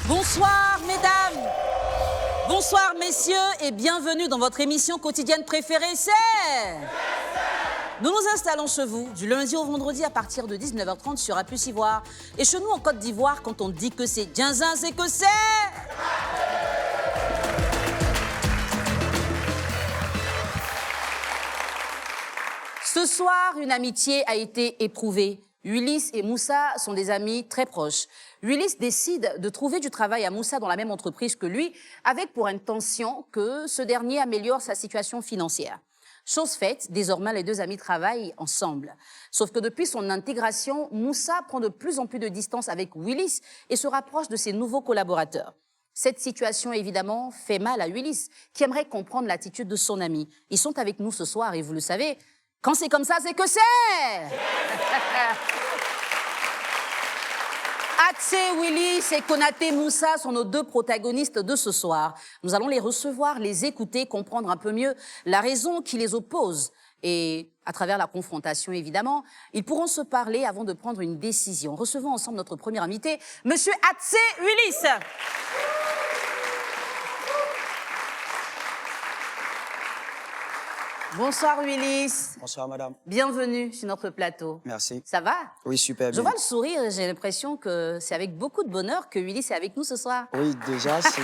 Bonsoir, mesdames. Bonsoir, messieurs, et bienvenue dans votre émission quotidienne préférée, c'est... Nous nous installons chez vous du lundi au vendredi à partir de 19h30 sur A+ Ivoire. Et chez nous, en Côte d'Ivoire, quand on dit que c'est Djinzin, c'est que c'est... Ce soir, une amitié a été éprouvée. Ulysse et Moussa sont des amis très proches. Ulysse décide de trouver du travail à Moussa dans la même entreprise que lui, avec pour intention que ce dernier améliore sa situation financière. Chose faite, désormais les deux amis travaillent ensemble. Sauf que depuis son intégration, Moussa prend de plus en plus de distance avec Ulysse et se rapproche de ses nouveaux collaborateurs. Cette situation, évidemment, fait mal à Ulysse, qui aimerait comprendre l'attitude de son ami. Ils sont avec nous ce soir et vous le savez, quand c'est comme ça, c'est que c'est... Atsé, Ulysse et Konaté Moussa sont nos deux protagonistes de ce soir. Nous allons les recevoir, les écouter, comprendre un peu mieux la raison qui les oppose. Et à travers la confrontation, évidemment, ils pourront se parler avant de prendre une décision. Recevons ensemble notre premier invité, Monsieur Atsé Ulysse. Bonsoir Ulysse. Bonsoir madame. Bienvenue sur notre plateau. Merci. Ça va? Oui, super bien. Je vois le sourire et j'ai l'impression que c'est avec beaucoup de bonheur que Ulysse est avec nous ce soir. Oui, déjà, c'est...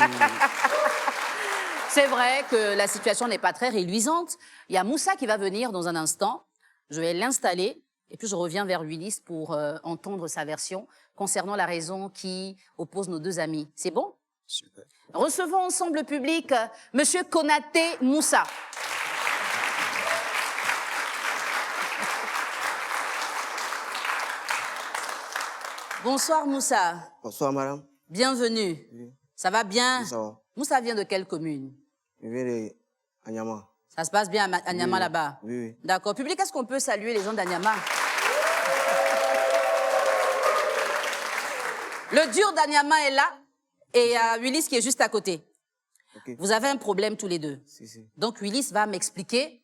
C'est vrai que la situation n'est pas très réluisante. Il y a Moussa qui va venir dans un instant. Je vais l'installer et puis je reviens vers Ulysse pour entendre sa version concernant la raison qui oppose nos deux amis. C'est bon? Super. Recevons ensemble le public, Monsieur Konaté Moussa. Bonsoir Moussa. Bonsoir madame. Bienvenue. Oui. Ça va bien? Oui, ça va. Moussa vient de quelle commune? Je viens de Anyama. Ça se passe bien à Nyama Oui. là-bas? Oui, oui. D'accord. Public, est-ce qu'on peut saluer les gens d'Anyama? Le dur d'Anyama est là et il y a Ulysse qui est juste à côté. Ok. Vous avez un problème tous les deux. Si. Donc Ulysse va m'expliquer.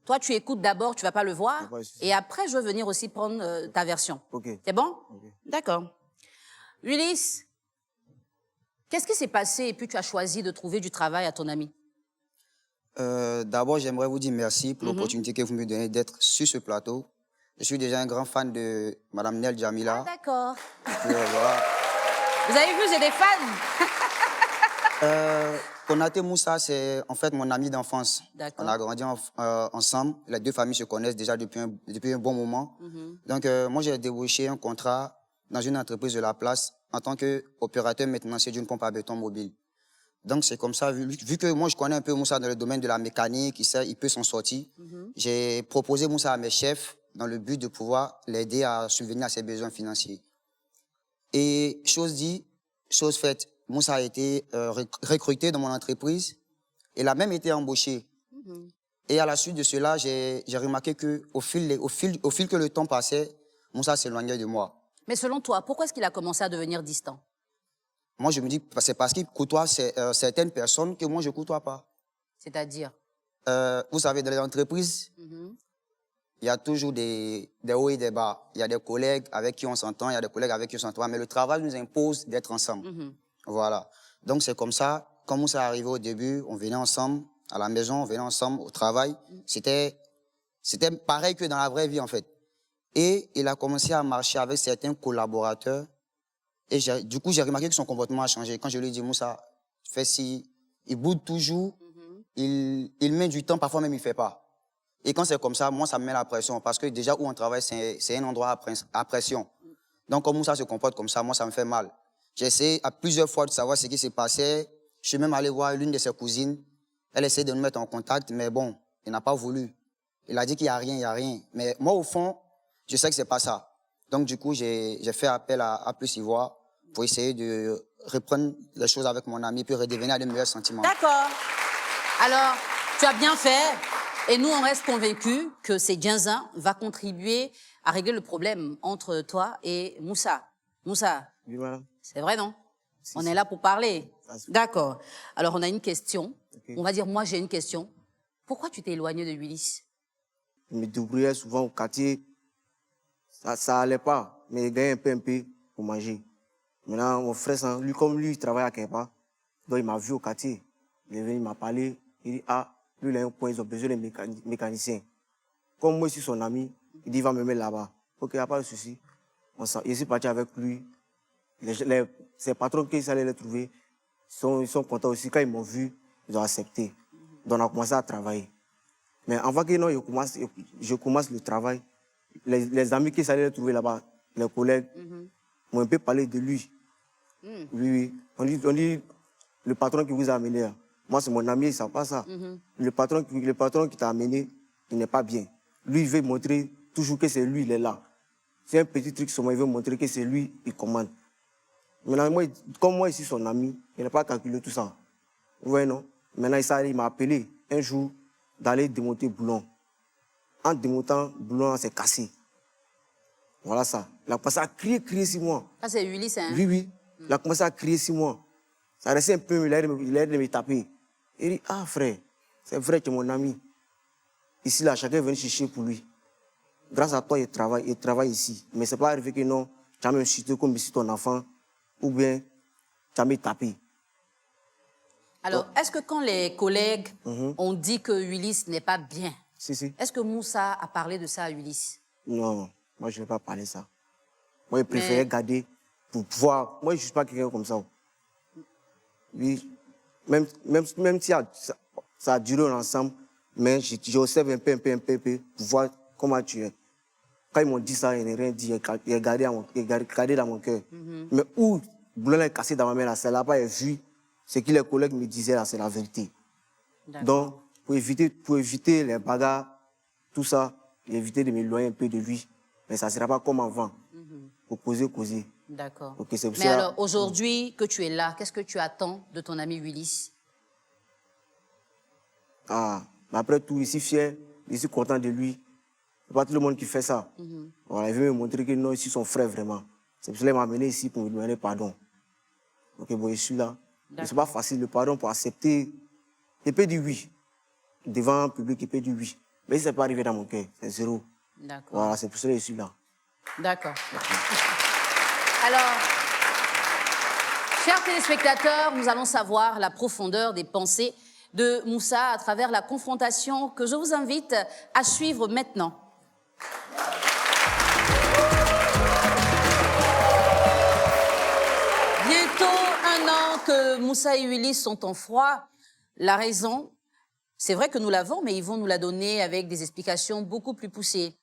Toi, tu écoutes d'abord, tu vas pas le voir. D'accord, si. Et après, je veux venir aussi prendre ta version. Ok. C'est bon? Ok. D'accord. Ulysse, qu'est-ce qui s'est passé et puis tu as choisi de trouver du travail à ton ami? D'abord, j'aimerais vous dire merci pour l'opportunité que vous me donnez d'être sur ce plateau. Je suis déjà un grand fan de Madame Nel Djamila. Ah, d'accord. Voilà. Vous avez vu, j'ai des fans. Konaté Moussa, c'est en fait mon ami d'enfance. D'accord. On a grandi ensemble. Les deux familles se connaissent déjà depuis un bon moment. Donc, moi, j'ai débauché un contrat dans une entreprise de la place en tant qu'opérateur maintenancier d'une pompe à béton mobile. Donc, c'est comme ça, vu que moi, je connais un peu Moussa dans le domaine de la mécanique, il peut s'en sortir. J'ai proposé Moussa à mes chefs dans le but de pouvoir l'aider à subvenir à ses besoins financiers. Et chose dit, chose faite, Moussa a été recruté dans mon entreprise. Il a même été embauché. Et à la suite de cela, j'ai remarqué qu'au fil que le temps passait, Moussa s'éloignait de moi. Mais selon toi, pourquoi est-ce qu'il a commencé à devenir distant? Moi, je me dis que c'est parce qu'il côtoie certaines personnes que moi, je ne côtoie pas. C'est-à-dire? Vous savez, dans les entreprises, il y a toujours des hauts et des bas. Il y a des collègues avec qui on s'entend, il y a des collègues avec qui on s'entend pas. Mais le travail nous impose d'être ensemble. Voilà. Donc, c'est comme ça. Comme Moussa est arrivé au début, on venait ensemble à la maison, on venait ensemble au travail. C'était pareil que dans la vraie vie, en fait. Et il a commencé à marcher avec certains collaborateurs. Et du coup, j'ai remarqué que son comportement a changé. Quand je lui ai dit, Moussa, fais ci, il boude toujours, il met du temps, parfois même il ne fait pas. Et quand c'est comme ça, moi, ça me met la pression. Parce que déjà, où on travaille, c'est un endroit à pression. Donc, comme Moussa se comporte comme ça, moi, ça me fait mal. J'ai essayé à plusieurs fois de savoir ce qui s'est passé. Je suis même allé voir l'une de ses cousines. Elle essaie de nous mettre en contact, mais bon, il n'a pas voulu. Il a dit qu'il n'y a rien, il n'y a rien. Mais moi, au fond, je sais que ce n'est pas ça. Donc, du coup, j'ai fait appel à A+ Ivoire pour essayer de reprendre les choses avec mon ami puis redevenir à de meilleurs sentiments. D'accord. Alors, tu as bien fait. Et nous, on reste convaincus que c'est Djinzin va contribuer à régler le problème entre toi et Moussa. Moussa, Oui madame. c'est vrai, non? Si, On si. est là pour parler. Ah, si. D'accord. Alors, on a une question. Ok. On va dire, moi, j'ai une question. Pourquoi tu t'es éloigné de Ulysse? Je me débrouillais souvent au quartier. Ça allait pas, mais je gagnais un peu pour manger. Maintenant, mon frère, lui, comme lui, il travaille à Kepa, donc il m'a vu au quartier. Il est venu, il m'a parlé. Il dit, ah, lui, il a un point, ils ont besoin de mécaniciens. Comme moi, je suis son ami, il dit, il va me mettre là-bas. Ok, il n'y a pas de souci. Je suis parti avec lui. Ces patrons qui allaient les trouver, ils sont contents aussi. Quand ils m'ont vu, ils ont accepté. Donc, on a commencé à travailler. Mais avant que non, je commence le travail, les amis qui allaient les trouver là-bas, les collègues, m'ont un peu parlé de lui. Oui, oui. On dit, le patron qui vous a amené là. Moi, c'est mon ami, il ne sait pas ça. Le patron qui t'a amené, il n'est pas bien. Lui, il veut montrer toujours que c'est lui, il est là. C'est un petit truc sur moi, il veut montrer que c'est lui, il commande. Maintenant, moi, comme moi, je suis son ami, il n'a pas calculé tout ça. Vous voyez, non? Maintenant, il m'a appelé un jour d'aller démonter boulon. En démontant, boulon s'est cassé. Voilà ça. Il a commencé à crier sur moi. Ça, c'est Ulysse, hein? Oui, oui. Il a commencé à crier sur moi. Ça restait un peu, il a l'air de me taper. Il dit, ah frère, c'est vrai que mon ami. Ici, là, chacun est venu chercher pour lui. Grâce à toi, il travaille ici. Mais ce n'est pas arrivé que non, tu as même chuté comme si ton enfant, ou bien tu as même tapé. Alors, est-ce que quand les collègues ont dit que Ulysse n'est pas bien, Si. est-ce que Moussa a parlé de ça à Ulysse? Non, moi, je ne vais pas parler de ça. Moi, je préférais garder pour voir. Moi, je ne suis pas quelqu'un comme ça. Oui, même si ça a duré ensemble, mais j'observe un peu, pour voir comment tu es. Quand ils m'ont dit ça, ils n'ont rien dit, ils ont gardé dans mon cœur. Mais où le boulon est cassé dans ma main, c'est là-bas, j'ai vu ce que les collègues me disaient, là, c'est la vérité. Donc, pour éviter les bagarres, tout ça, éviter de m'éloigner un peu de lui. Mais ça ne sera pas comme avant. Pour causer. D'accord. Okay, mais alors, aujourd'hui que tu es là, qu'est-ce que tu attends de ton ami Ulysse? Ah, mais après tout, je suis fier, je suis content de lui. C'est pas tout le monde qui fait ça. Voilà, il veut me montrer que non, je suis son frère vraiment. C'est pour cela qu'il m'a amené ici pour me demander pardon. Ok, bon, je suis là. C'est pas facile, le pardon pour accepter. Il peut dire oui. Devant un public, il peut dire oui. Mais si ce n'est pas arrivé dans mon cœur, c'est zéro. D'accord. Voilà, c'est pour cela que je suis là. D'accord. Alors, chers téléspectateurs, nous allons savoir la profondeur des pensées de Moussa à travers la confrontation que je vous invite à suivre maintenant. Bientôt 1 an que Moussa et Ulysse sont en froid. La raison, c'est vrai que nous l'avons, mais ils vont nous la donner avec des explications beaucoup plus poussées.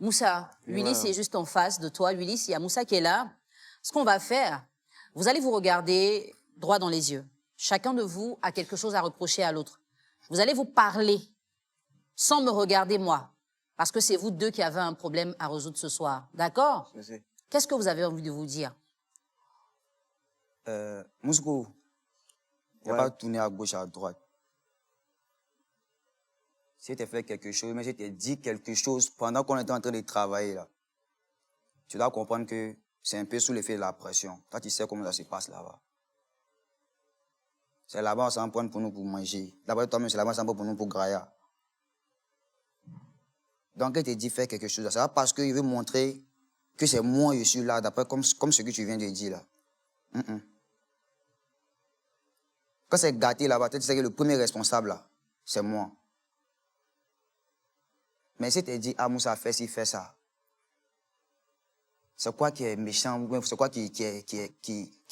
Moussa, Ulysse est juste en face de toi. Ulysse, il y a Moussa qui est là. Ce qu'on va faire, vous allez vous regarder droit dans les yeux. Chacun de vous a quelque chose à reprocher à l'autre. Vous allez vous parler sans me regarder moi, parce que c'est vous deux qui avez un problème à résoudre ce soir. D'accord? Qu'est-ce que vous avez envie de vous dire? Moussou, il n'y a pas tourné à gauche, à droite. Si tu as fait quelque chose, mais si tu as dit quelque chose pendant qu'on était en train de travailler, là, tu dois comprendre que c'est un peu sous l'effet de la pression. Toi, tu sais comment ça se passe là-bas. C'est là-bas, on s'en prend pour nous pour manger. D'abord, toi-même, c'est là-bas, on s'en prend pour nous pour grailler. Donc, il te dit faire quelque chose. C'est pas parce qu'il veut montrer que c'est moi, je suis là, d'après comme ce que tu viens de dire là. Quand c'est gâté là-bas, tu sais que le premier responsable là, c'est moi. Mais si tu dis, ah, Moussa fait ci, fait ça, c'est quoi qui est méchant? C'est quoi qui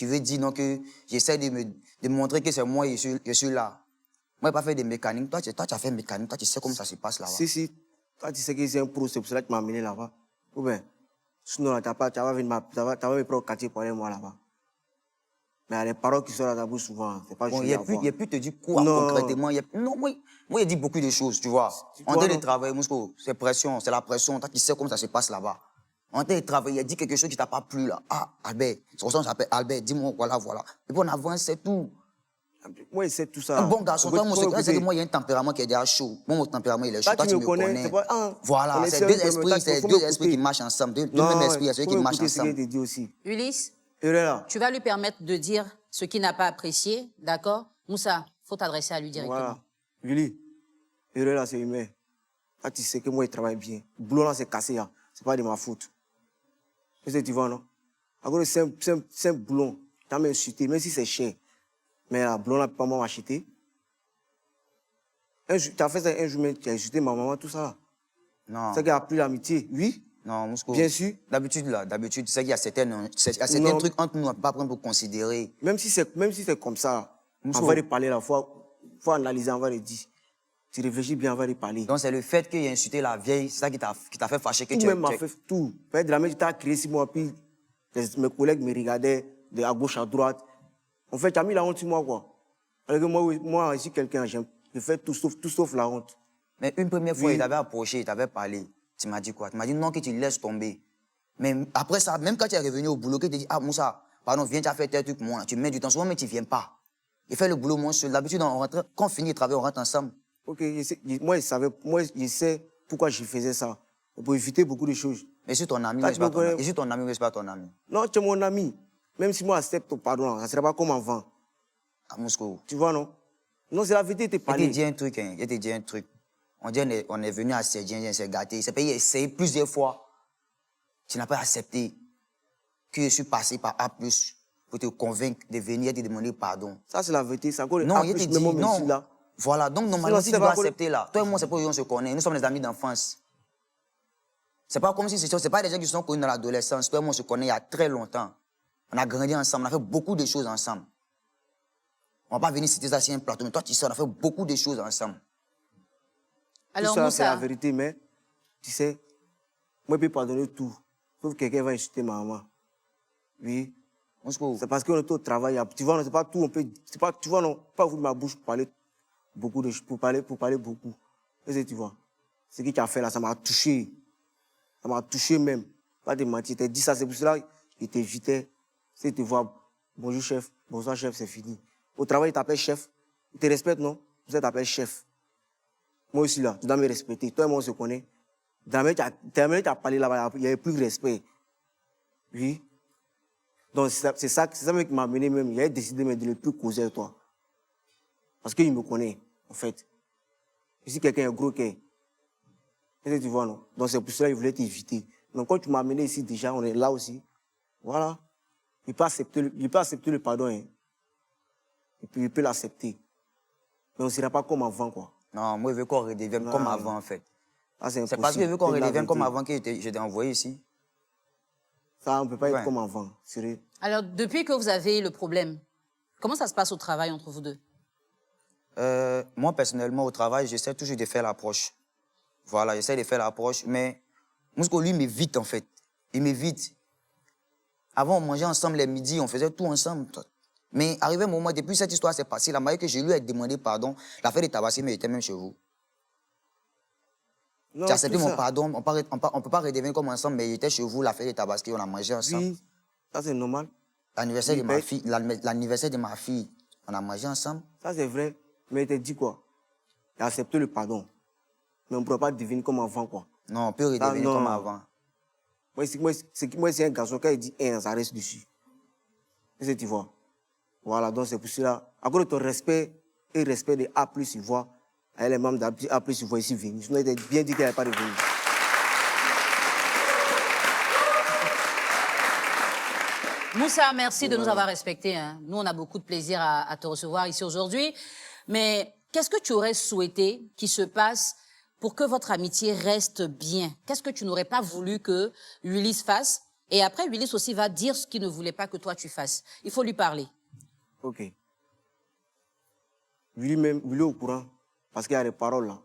veut dire non, que j'essaie de montrer que c'est moi, je suis là. Moi, je n'ai pas fait de mécanique. Toi, tu as fait mécanique. Toi, tu sais comment ça se passe là-bas. Si. Toi, tu sais que c'est un pro, c'est pour cela que tu m'as amené là-bas. Ou bien, sinon, tu vas me prendre au quartier pour aller moi là-bas. Mais les paroles qui sont dans ta bouche souvent, c'est pas juste. Il n'y a plus te dire quoi concrètement. Non, moi, il dit beaucoup de choses, tu vois. En train de travailler, c'est pression, c'est la pression. Toi, tu sais comment ça se passe là-bas. En train de travailler, il a dit quelque chose qui ne t'a pas plu là. Ah, Albert, son nom s'appelle Albert, dis-moi, voilà. Et puis on avance, c'est tout. Moi, c'est tout ça. Un bon garçon, toi, c'est que moi, il y a un tempérament qui est déjà chaud. Moi, mon tempérament, il est chaud. Toi, tu me connais. Voilà, c'est deux esprits qui marchent ensemble. Deux mêmes esprits, c'est eux qui marchent ensemble. Ulysse, tu vas lui permettre de dire ce qu'il n'a pas apprécié, d'accord? Moussa, il faut t'adresser à lui directement. Voilà. Ulysse, là, c'est humain. Là, tu sais que moi, il travaille bien. Le boulot là, c'est cassé, là. C'est pas de ma faute. Qu'est-ce que tu vois, non? Alors, c'est un boulon. Tu as insulté, même si c'est cher. Mais la boulon, là, pas moi m'acheter. Tu as fait ça un jour, tu as insulté ma maman, tout ça là. Non. C'est qui a pris l'amitié, oui. Non, Mousko. Bien sûr. D'habitude, tu sais qu'il y a certains trucs entre nous, on ne peut pas prendre pour considérer. Même si c'est comme ça, Mousko. avant de parler, il faut analyser avant de dire. Tu réfléchis bien avant de parler. Donc, c'est le fait qu'il ait insulté la vieille, c'est ça qui t'a fait fâcher que Tout tu même m'a fait tout. De la même, tu as créé 6 mois, puis mes collègues me regardaient de à gauche à droite. En fait, tu as mis la honte sur moi, quoi. Alors que moi, ici, quelqu'un, je fais tout sauf la honte. Mais une première fois, Oui. il t'avait approché, il t'avait parlé. Tu m'as dit quoi? Tu m'as dit non, que tu laisses tomber. Mais après ça, même quand tu es revenu au boulot, que tu dis, ah, Moussa, pardon, viens, tu as fait tel truc, moi, tu mets du temps souvent, mais tu ne viens pas. Il fait le boulot, moi, seul. D'habitude, quand on finit le travail, on rentre ensemble. Ok, moi, je sais pourquoi je faisais ça. Pour éviter beaucoup de choses. Mais si ton ami, Ah, c'est pas ton ami. Et si ton ami, c'est pas ton ami. Non, tu es mon ami. Même si moi, j'accepte ton pardon, ça ne sera pas comme avant. À Moscou. Tu vois, non? Non, c'est la vérité, tu Je parlé. te dis un truc, hein. Je te dis un truc. On dit, on est venu à Sédien, on s'est gâté. Il s'est payé, essayé plusieurs fois. Tu n'as pas accepté que je suis passé par A+, pour te convaincre de venir et te demander pardon. Ça, c'est la vérité. C'est encore Non, je te dis, non. Là. Voilà, donc normalement, si tu c'est dois pas accepter là, toi et moi, c'est pas où on se connaît. Nous sommes les amis d'enfance. C'est pas comme si c'est pas des gens qui se sont connus dans l'adolescence. Toi et moi, on se connaît il y a très longtemps. On a grandi ensemble, on a fait beaucoup de choses ensemble. On va pas venir citer ça sur un plateau, mais toi, tu sais, on a fait beaucoup de choses ensemble. Alors, tout ça, c'est la Moussa, vérité, mais tu sais, moi, je peux pardonner tout. Sauf que quelqu'un va insulter ma maman. Oui. Moscou. C'est parce qu'on est au travail. Tu vois, c'est pas tout, on peut. C'est pas, tu vois, non, pas ouvrir ma bouche pour parler beaucoup de pour parler beaucoup. Qu'est-ce que tu vois? Ce que tu as fait là, ça m'a touché. Ça m'a touché même. Pas de mentir. Tu t'es dit ça, c'est pour cela que je t'évitais. Si tu vois, bonjour chef, bonsoir chef, c'est fini. Au travail, il t'appelle chef. Il te respecte, non? Vous t'appelle chef. Moi aussi là, tu dois me respecter. Toi et moi, on se connaît. Dans la minute tu as parlé là-bas, il n'y avait plus de respect. Oui. Donc, c'est ça qui m'a amené même. Il a décidé de ne plus causer avec toi. Parce qu'il me connaît, en fait. Ici, quelqu'un est gros qu'est. Qu'est-ce que tu vois, non? Donc, c'est pour cela qu'il voulait t'éviter. Donc, quand tu m'as amené ici, déjà, on est là aussi. Voilà. Il peut accepter le pardon. Hein. Il peut l'accepter. Mais on ne sera pas comme avant, quoi. Non, moi, je veux qu'on redevienne comme avant, en fait. Ah, c'est parce que je veux qu'on redevienne comme avant que je t'ai envoyé ici. Ça, on ne peut pas être comme avant, sérieux. alors, depuis que vous avez le problème, comment ça se passe au travail entre vous deux? Moi, personnellement, au travail, j'essaie toujours de faire l'approche. Voilà, j'essaie de faire l'approche, mais Mousko, lui, m'évite, en fait. Il m'évite. Avant, on mangeait ensemble les midis, on faisait tout ensemble. Mais arrivé un moment, depuis cette histoire s'est passée, la manière que je lui ai demandé pardon, l'affaire de Tabassé, mais était même chez vous. Non, tu as accepté tout mon ça. pardon, on ne peut pas redevenir comme ensemble, mais il était chez vous, l'affaire de Tabassé, on a mangé ensemble. Oui, ça c'est normal. L'anniversaire de ma fille, on a mangé ensemble. Ça c'est vrai, mais il t'a dit quoi? Il a accepté le pardon. Mais on ne pourra pas devenir comme avant, quoi. Non, on peut redevenir non. comme avant. Moi, c'est un garçon, quand il dit un, ça reste dessus. Qu'est-ce que tu vois? Voilà, donc c'est pour cela. À cause de ton respect et respect de A+, il voit, avec les membres d'A+, il voit ici venir. Sinon, il était bien dit qu'il n'allait pas revenir. Moussa, merci de nous avoir respectés. Hein. Nous, on a beaucoup de plaisir à te recevoir ici aujourd'hui. Mais qu'est-ce que tu aurais souhaité qu'il se passe pour que votre amitié reste bien? Qu'est-ce que tu n'aurais pas voulu que Ulysse fasse? Et après, Ulysse aussi va dire ce qu'il ne voulait pas que toi tu fasses. Il faut lui parler. Ok. Lui-même, il est au courant. Parce qu'il y a des paroles là.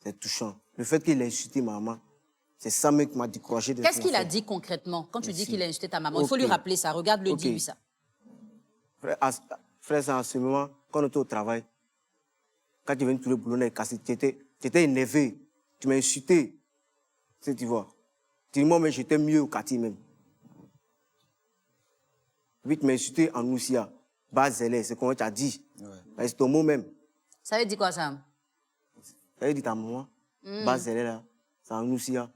C'est touchant. Le fait qu'il ait insulté ma maman, c'est ça même qui m'a découragé de Qu'est-ce qu'il a dit concrètement quand tu dis qu'il a insulté ta maman? Il faut lui rappeler ça. Regarde le dit, lui, ça. Frère, en ce moment, quand on était au travail, quand tu venais tous les boulot, tu étais énervé. Tu m'as insulté. Tu vois. Dis-moi, mais j'étais mieux au quartier même. Puis tu m'as insulté en Oussia. Bazélé, c'est comment tu as dit. Ouais. C'est ton mot même. Ça veut dire quoi, ça? Ça veut dire ta maman. Bazélé, là. C'est en Oussia.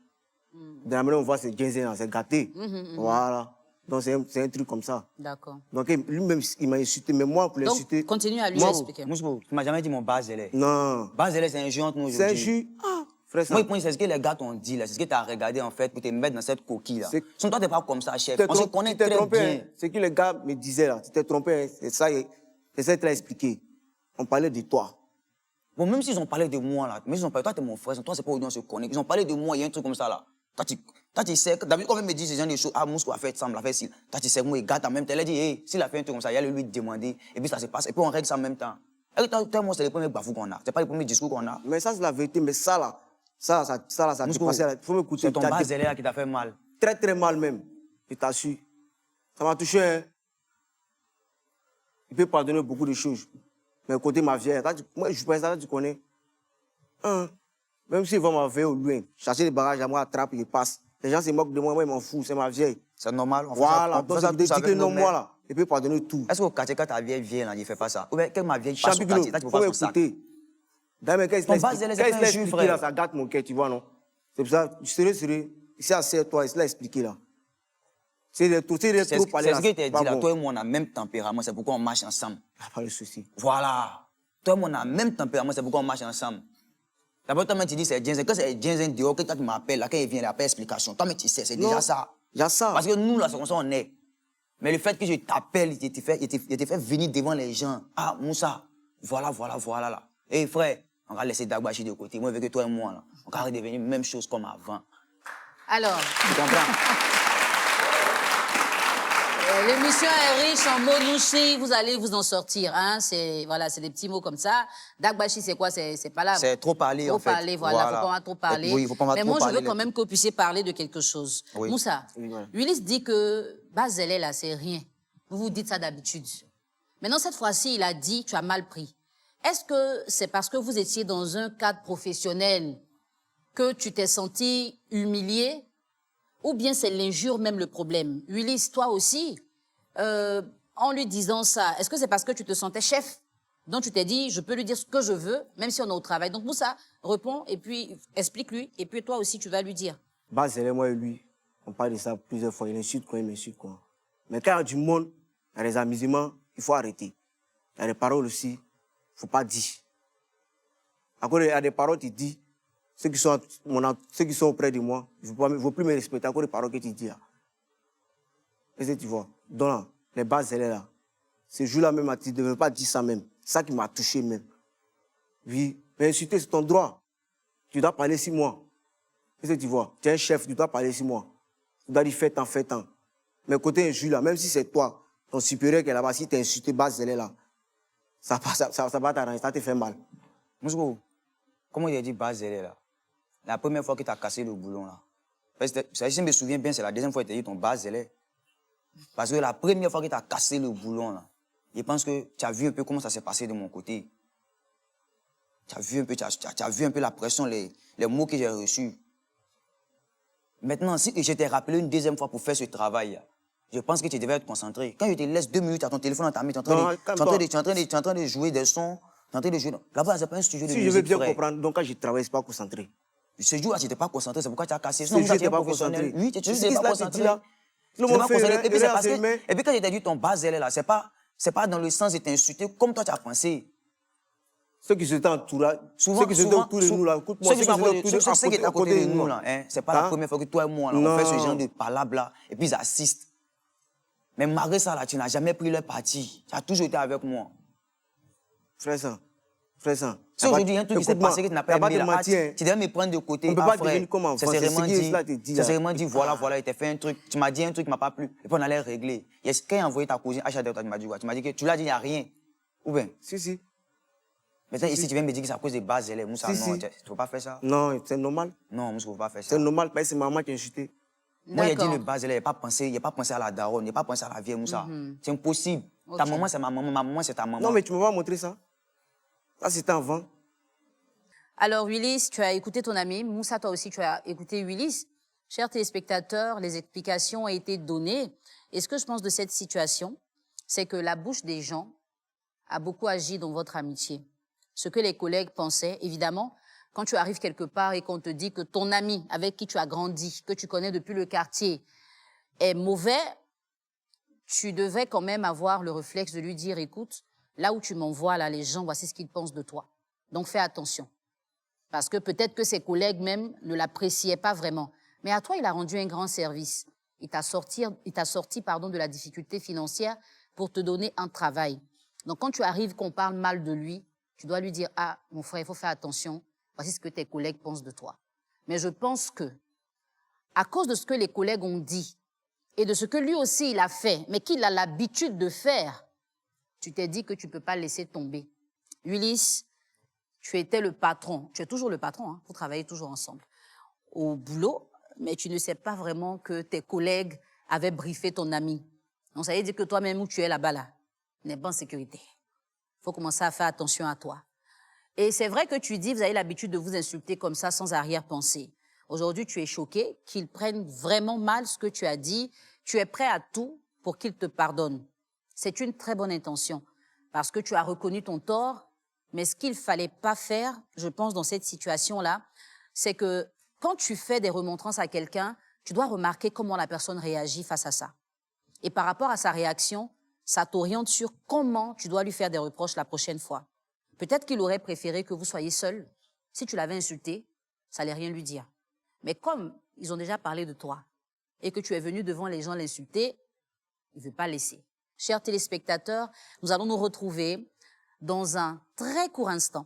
Dans la manière, on voit c'est Genzen, c'est gâté. Voilà. Donc c'est un truc comme ça. D'accord. Donc lui-même, il m'a insulté. Mais moi, pour l'insulter. Continue à lui expliquer. Mousko, tu m'as jamais dit mon Bazélé. Non. Bazélé, c'est un jeu entre nous C'est un aujourd'hui. jus. Ah, Frère, ça. Moi, c'est ce que les gars t'ont dit, là. C'est ce que tu as regardé, en fait, pour te mettre dans cette coquille-là. Sinon, toi, t'es pas comme ça, chef. On se connaît très trompé, bien. hein. C'est que les gars me disaient, là. Tu t'es trompé, hein. C'est ça, c'est ça qu'il a expliqué. On parlait de toi. Bon, même s'ils ont parlé de moi, là. Mais ils ont parlé, toi, t'es mon frère. Toi, c'est pas où on se connaît. Ils ont parlé de moi, il y a un truc comme ça, là. Toi, tu sais, d'habitude, quand on me dit ces gens des choses, ah, Mousko a fait ça, a fait ci. Toi, tu sais, moi, il gâte en même temps. Elle a dit, hey, s'il a fait un truc comme ça, il y a lui demander. Et puis, ça se passe. Et puis, on règle ça en même temps. Et toi, moi, c'est les premiers bafous qu'on a. C'est pas les premiers discours qu'on a. Mais ça, c'est la vérité. Mais ça, là, ça dépassé. Il faut m'écouter. C'est ton bazélé, là, qui t'a fait mal. Très, très mal, même. Je t'assure. Ça m'a touché, hein. Il peut pardonner beaucoup de choses. Mais côté ma vieille, moi, je pense ça, tu connais. Hein? Même s'ils vont m'envoyer au loin, chercher les barrages à moi, attrape, ils passent. Les gens se moquent de moi, ils m'en foutent, c'est ma vieille. C'est normal. Voilà, donc ça veut dire que non, moi, là, il peut pardonner tout. Est-ce qu'au quartier, quand ta vieille vient, là, il fait pas ça? Ou bien, quand ma vieille passe au quartier, là, tu peux faut pas son sac. m'écouter. D'ailleurs, quand il se l'a expliqué, là, ça gâte mon cœur, tu vois, non? C'est pour ça, je serais sérieux. Ici, assieds-toi, il se l'a expliqué, là. C'est trop parler, là. C'est ce que tu as dit, là. Toi et moi, on a le même tempérament, c'est pourquoi on marche ensemble. Pas de souci. Voilà. Toi et moi, on a le même tempérament, c'est pourquoi on marche ensemble. D'abord, toi, tu dis c'est Jensen. Quand c'est Jensen dehors, quand tu m'appelles, là, quand il vient, il n'a pas d'explication. Toi, tu sais, c'est déjà ça. Il y a ça. Parce que nous, là, c'est comme ça, on est. Mais le fait que je t'appelle, il te fait venir devant les gens. Ah, Moussa, voilà, là. Et frère, on va laisser Dagbashi de côté. Moi, avec que toi et moi, là, on va redevenir même chose comme avant. Alors. Tu comprends? L'émission est riche en mots nouchis, vous allez vous en sortir. Hein? C'est des petits mots comme ça. Dagbashi, c'est quoi? C'est pas là. C'est trop parler, en fait. Trop parler, voilà. Faut pas trop parler. Oui, faut pas mais trop moi, parler. je veux quand même que vous puissiez parler de quelque chose. Oui. Moussa, Oui, voilà. Ulysse dit que Bazélé, là, c'est rien. Vous vous dites ça d'habitude. Maintenant, cette fois-ci, il a dit, tu as mal pris. Est-ce que c'est parce que vous étiez dans un cadre professionnel que tu t'es senti humilié? Ou bien c'est l'injure même le problème? Ulysse, toi aussi, en lui disant ça, est-ce que c'est parce que tu te sentais chef? Donc tu t'es dit, je peux lui dire ce que je veux, même si on est au travail. Donc Moussa, réponds et puis explique-lui. Et puis toi aussi, tu vas lui dire. Bazélé, moi et lui, on parle de ça plusieurs fois. Il insulte quand il m'insulte, quoi. Mais quand il y a du monde, il y a des amusements, il faut arrêter. Il y a des paroles aussi, il ne faut pas dire. Encore, il y a des paroles que tu dis, ceux qui sont auprès de moi, il ne faut plus me respecter. Encore des paroles que tu dis là. Est-ce que tu vois? Donc là, les bases, elle est là. Ce jour-là même, tu ne devrais pas dire ça même. C'est ça qui m'a touché même. Oui, mais insulter, c'est ton droit. Tu dois parler 6 mois. Est-ce que tu vois? Tu es un chef, tu dois parler 6 mois. Tu dois dire fais tant. Mais côté injure là, même si c'est toi, ton supérieur qui est là-bas, si tu es insulté, base, elle est là. Ça va t'arranger, ça te fait mal. Mousko, comment il a dit Bazélé, là? La première fois que tu as cassé le boulon, là. Parce que, si je me souviens bien, c'est la deuxième fois que tu as dit ton Bazélé. Parce que la première fois que tu as cassé le boulon, là, je pense que tu as vu un peu comment ça s'est passé de mon côté. Tu as vu un peu la pression, les mots que j'ai reçus. Maintenant, si je t'ai rappelé une deuxième fois pour faire ce travail, je pense que tu devais être concentré. Quand je te laisse 2 minutes à ton téléphone dans ta main, tu es en train de jouer des sons, tu es en train de jouer. Là-bas, c'est pas un studio de musique. Si je veux bien comprendre, donc quand je travaille, je ne suis pas concentré. Ce jour-là, tu n'étais pas concentré, c'est pourquoi tu as cassé. Ce jour, je n'étais pas concentré. Oui, tu n'étais pas concentré. Et puis quand je t'ai dit ton Bazélé là, c'est pas dans le sens de t'insulter comme toi tu as pensé. Ceux qui étaient entourés, ceux qui étaient autour de nous là, écoute-moi, ceux qui étaient à côté de nous là, c'est pas la première fois que toi et moi là, on fait ce genre de palabres là, et puis ils assistent. Mais malgré ça là, tu n'as jamais pris leur parti. Tu as toujours été avec moi. Frère ça. Si aujourd'hui il y a un truc qui s'est passé que tu n'as pas aimé là, tu devais me prendre de côté. On ne peut pas devenir comme enfant. C'est vraiment dit, voilà, il t'a fait un truc. Tu m'as dit un truc qui ne m'a pas plu. Et puis on allait régler. Et quand il a envoyé ta cousine, Acha, tu m'as dit quoi? Tu m'as dit que tu l'as dit, il n'y a rien. Ou bien? Si. Maintenant, ici, tu viens me dire que c'est à cause des bases, Moussa, non, tu ne peux pas faire ça? Non, c'est normal. Non, Moussa, tu ne peux pas faire ça. C'est normal, parce que c'est maman qui a insulté. Moi, il a dit le base, il n'a pas pensé à la daronne, il n'a pas pensé à la vieille Moussa. C'est impossible. Ta maman, c'est ma maman, ma maman, c'est ta maman. Non, mais tu ne peux pas montrer ça. Ça, c'était avant. Alors, Ulysse, tu as écouté ton ami. Moussa, toi aussi, tu as écouté Ulysse. Chers téléspectateurs, les explications ont été données. Et ce que je pense de cette situation, c'est que la bouche des gens a beaucoup agi dans votre amitié. Ce que les collègues pensaient, évidemment, quand tu arrives quelque part et qu'on te dit que ton ami avec qui tu as grandi, que tu connais depuis le quartier, est mauvais, tu devais quand même avoir le réflexe de lui dire, écoute, là où tu m'envoies, là, les gens, voici ce qu'ils pensent de toi. Donc, fais attention. Parce que peut-être que ses collègues même ne l'appréciaient pas vraiment. Mais à toi, il a rendu un grand service. Il t'a sorti de la difficulté financière pour te donner un travail. Donc, quand tu arrives, qu'on parle mal de lui, tu dois lui dire, ah, mon frère, il faut faire attention. Voici ce que tes collègues pensent de toi. Mais je pense que, à cause de ce que les collègues ont dit et de ce que lui aussi il a fait, mais qu'il a l'habitude de faire, tu t'es dit que tu ne peux pas laisser tomber. Ulysse, tu étais le patron. Tu es toujours le patron, hein, vous travaillez toujours ensemble au boulot, mais tu ne sais pas vraiment que tes collègues avaient briefé ton ami. Donc, ça veut dire que toi-même, où tu es là-bas, là, n'es pas en sécurité. Il faut commencer à faire attention à toi. Et c'est vrai que tu dis, vous avez l'habitude de vous insulter comme ça, sans arrière-pensée. Aujourd'hui, tu es choqué qu'ils prennent vraiment mal ce que tu as dit. Tu es prêt à tout pour qu'ils te pardonnent. C'est une très bonne intention, parce que tu as reconnu ton tort, mais ce qu'il ne fallait pas faire, je pense, dans cette situation-là, c'est que quand tu fais des remontrances à quelqu'un, tu dois remarquer comment la personne réagit face à ça. Et par rapport à sa réaction, ça t'oriente sur comment tu dois lui faire des reproches la prochaine fois. Peut-être qu'il aurait préféré que vous soyez seuls. Si tu l'avais insulté, ça n'allait rien lui dire. Mais comme ils ont déjà parlé de toi et que tu es venu devant les gens l'insulter, il ne veut pas laisser. Chers téléspectateurs, nous allons nous retrouver dans un très court instant.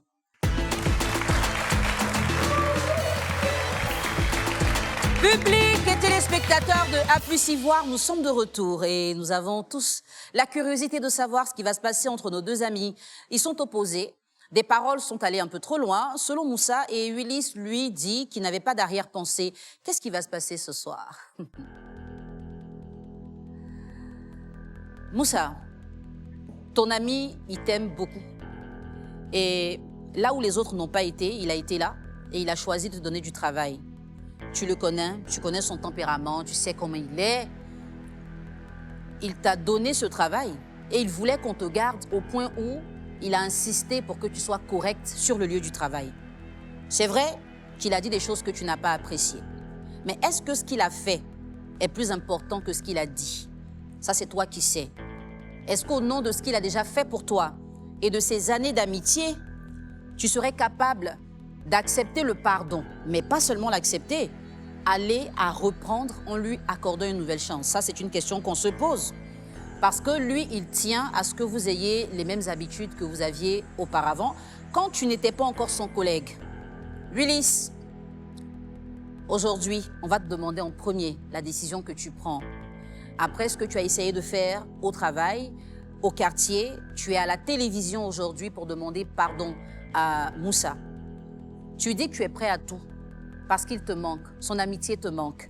Public et téléspectateurs de A+ Ivoire, nous sommes de retour et nous avons tous la curiosité de savoir ce qui va se passer entre nos deux amis. Ils sont opposés, des paroles sont allées un peu trop loin, selon Moussa, et Ulysse, lui, dit qu'il n'avait pas d'arrière-pensée. Qu'est-ce qui va se passer ce soir? Moussa, ton ami, il t'aime beaucoup. Et là où les autres n'ont pas été, il a été là et il a choisi de te donner du travail. Tu le connais, tu connais son tempérament, tu sais comment il est. Il t'a donné ce travail et il voulait qu'on te garde au point où il a insisté pour que tu sois correct sur le lieu du travail. C'est vrai qu'il a dit des choses que tu n'as pas appréciées. Mais est-ce que ce qu'il a fait est plus important que ce qu'il a dit? Ça, c'est toi qui sais. Est-ce qu'au nom de ce qu'il a déjà fait pour toi et de ces années d'amitié, tu serais capable d'accepter le pardon, mais pas seulement l'accepter, aller à reprendre en lui accordant une nouvelle chance? Ça, c'est une question qu'on se pose. Parce que lui, il tient à ce que vous ayez les mêmes habitudes que vous aviez auparavant, quand tu n'étais pas encore son collègue. Ulysse, aujourd'hui, on va te demander en premier la décision que tu prends. Après ce que tu as essayé de faire au travail, au quartier, tu es à la télévision aujourd'hui pour demander pardon à Moussa. Tu dis que tu es prêt à tout parce qu'il te manque, son amitié te manque.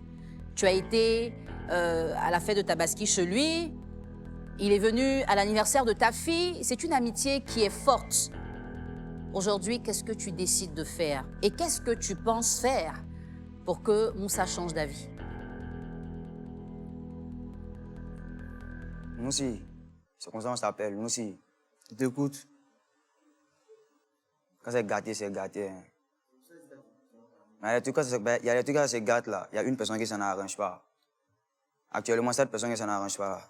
Tu as été à la fête de Tabaski chez lui, il est venu à l'anniversaire de ta fille, c'est une amitié qui est forte. Aujourd'hui, qu'est-ce que tu décides de faire? Et qu'est-ce que tu penses faire pour que Moussa change d'avis? Moussi, c'est comme ça qu'on s'appelle, Moussi. Je t'écoute. Quand c'est gâté, c'est gâté. Hein. Mais il y a des trucs quand c'est gâté là. Il y a une personne qui s'en arrange pas. Actuellement, cette personne qui s'en arrange pas,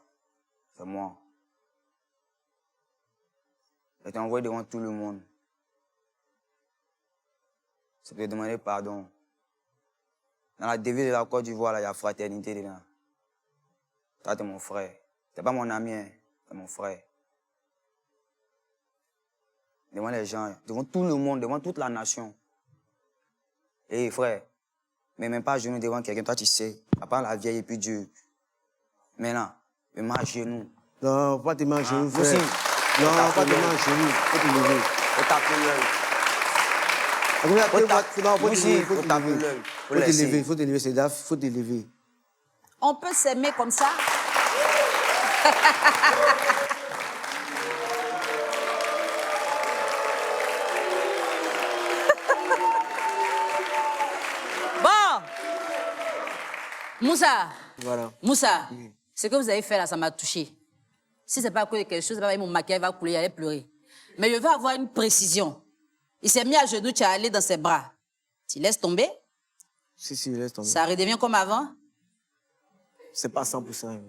c'est moi. Je t'ai envoyé devant tout le monde. C'est pour te demander pardon. Dans la devise de la Côte d'Ivoire, il y a fraternité dedans. Toi, t'es mon frère. T'es pas mon ami, hein. T'es mon frère. Devant les gens, devant tout le monde, devant toute la nation. Et frère, mais même pas à genoux devant quelqu'un, toi tu sais, à part la vieille et puis Dieu. Maintenant, me mets à genoux. Non, pas te mettre à genoux, frère. Aussi. Non, pas te mettre à genoux, faut te lever. Faut taper l'œil. Faut taper l'œil. Faut te lever, c'est daf, faut te lever. On peut s'aimer comme ça? Bon, Moussa, Voilà. Moussa, Oui. ce que vous avez fait là, ça m'a touché. Si c'est pas à cause de quelque chose, c'est pas mon maquillage va couler, il allait pleurer. Mais je veux avoir une précision. Il s'est mis à genoux, tu es allé dans ses bras. Tu laisses tomber, Si, laisse tomber. ça redevient comme avant. C'est pas 100%.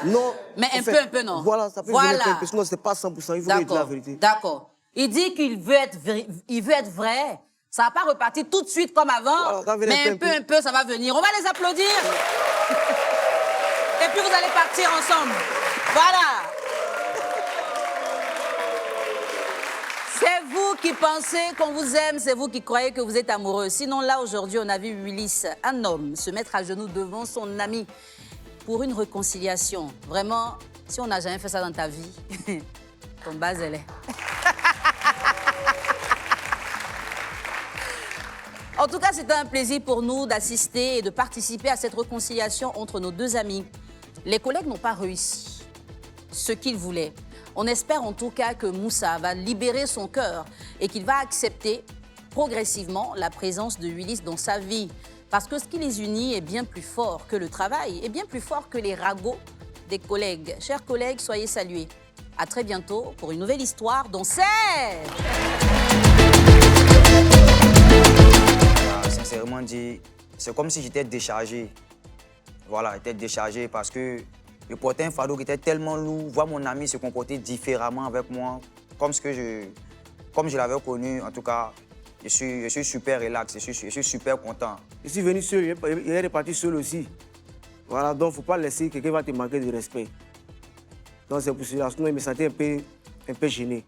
Non. Mais en un fait, peu, non. Voilà, ça peut Voilà. venir quelque chose. Non, c'est pas 100%. Il faut dire la vérité. D'accord. Il dit qu'il veut être vrai. Ça va pas repartir tout de suite comme avant, Voilà, mais un peu, ça va venir. On va les applaudir. Et puis vous allez partir ensemble. Voilà. C'est vous qui pensez qu'on vous aime, c'est vous qui croyez que vous êtes amoureux. Sinon, là, aujourd'hui, on a vu Willis, un homme, se mettre à genoux devant son ami pour une réconciliation. Vraiment, si on n'a jamais fait ça dans ta vie, ton base, elle est. En tout cas, c'était un plaisir pour nous d'assister et de participer à cette réconciliation entre nos deux amis. Les collègues n'ont pas réussi ce qu'ils voulaient. On espère en tout cas que Moussa va libérer son cœur et qu'il va accepter progressivement la présence de Willis dans sa vie. Parce que ce qui les unit est bien plus fort que le travail, et bien plus fort que les ragots des collègues. Chers collègues, soyez salués. À très bientôt pour une nouvelle histoire dans C'est... Sincèrement dit, c'est comme si j'étais déchargé. Voilà, j'étais déchargé parce que je portais un fardeau qui était tellement lourd. Voir mon ami se comporter différemment avec moi, comme je l'avais connu, en tout cas, je suis super relax, je suis super content. Je suis venu seul, il est reparti seul aussi. Voilà, donc il ne faut pas laisser quelqu'un va te manquer de respect. Donc c'est pour cela, sinon il me sentais un peu gêné.